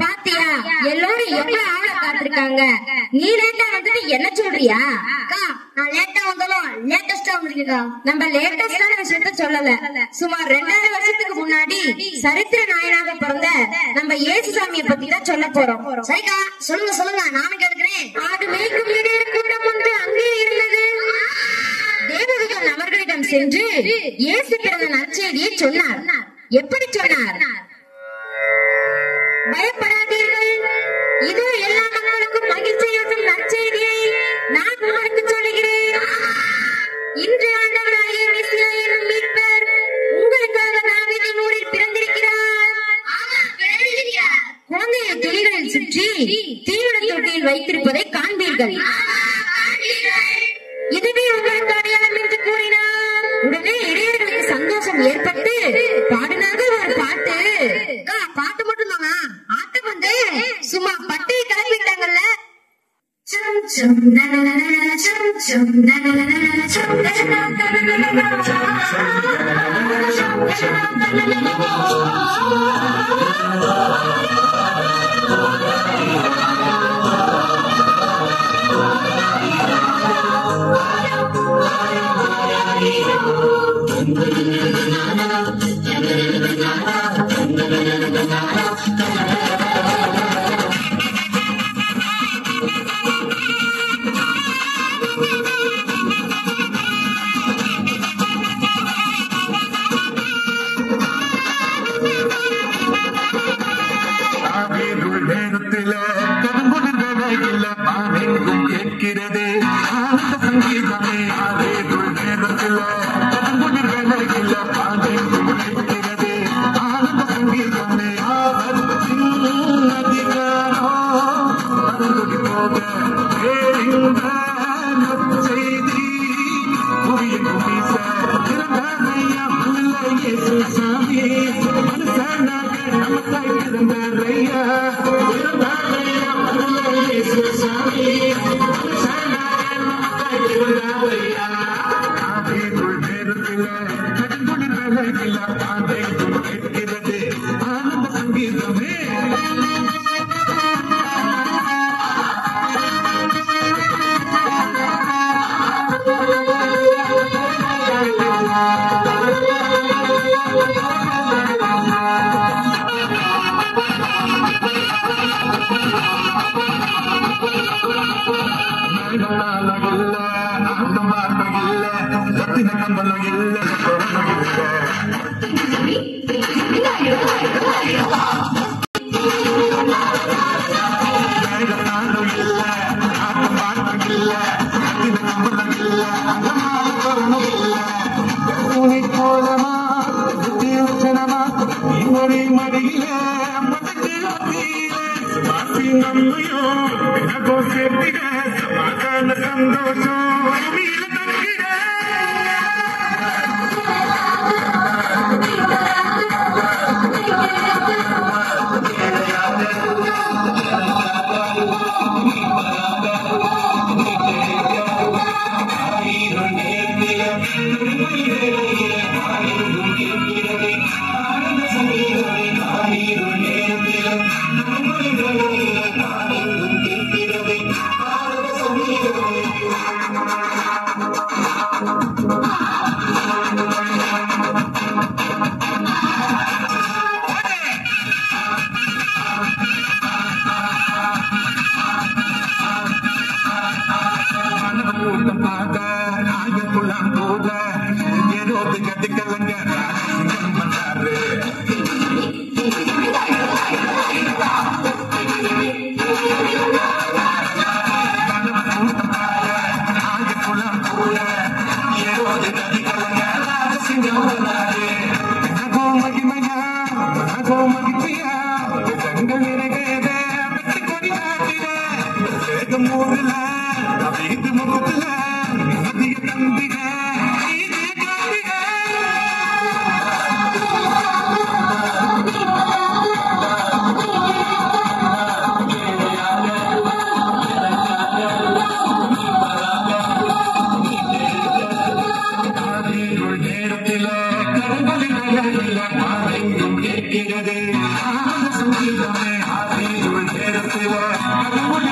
பாத்தியா எல்லாரும் எவ்வளவு ஆள காத்திருக்காங்க. நீ லேட்டா வந்துட்டு என்ன சொல்றியா? நான் லேட்டா வந்தாலும் லேட்டஸ்டா வந்திருக்கா. நம்ம லேட்டஸ்டான விஷயத்த சொல்லல. சுமார் 2000 வருஷத்துக்கு முன்னாடி சரித்திர நாயனாக பிறந்த நம்ம இயேசுசாமியை பத்தி தான் சொல்ல போறோம். சரிக்கா, சொல்லுங்க சொல்லுங்க, நானும் கேட்கிறேன். ஆடு மேய்க்கும் இடையர் கூட்டம் ஒன்று அங்கே இருந்தது. தேவதூதன் அவர்களிடம் சென்று இயேசு பிறந்த நற்செய்தியை சொன்னார். எப்படி சொன்னார்? பயப்படாதீர்கள், இதோ எல்லா மக்களுக்கும் மகிழ்ச்சியூட்டும் நற்செய்தியை நான் உங்களுக்கு சொல்லுகிறேன். இன்று ஆண்டவராகிய மெசியா என்னும் மீட்பர் உங்களுக்காக தாவீதின் ஊரில் பிறந்திருக்கிறார். குழந்தையை துணிகளில் சுற்றி தீவிர தொட்டியில் வைத்திருப்பதை காண்பீர்கள். இதுவே உங்களுக்கு அடையாளம் என்று கூறினார். உடனே இடையர்களுக்கு சந்தோஷம் ஏற்பட்டு பாடினார்கள் ஒரு பாட்டு. பாட்டு மட்டும் தானா? ஆட்டம் வந்து சும்மா பட்டையை கிளப்பிட்டாங்கல்ல. கூட்டம் பார்க்க ஆயக்குள்ளாம் போக ஏரோது கட்டுக்கலங்க பண்ணாரு ஆயக்குள்ளாம் போக ஏரோது கட்டுக்கலங்க சிங்கம் பண்ணாரு மகிமையா மகிழ்ச்சியா கண்கள் நிறைவேத வெற்றி கொடி நாட்டிட வேகம் ஊர்ல வீட்டு முகத்துல மதிய தம்பிக நேரத்தில கடவுளில் கேட்கிறது சங்கீதமே நேரத்தில கடவுள்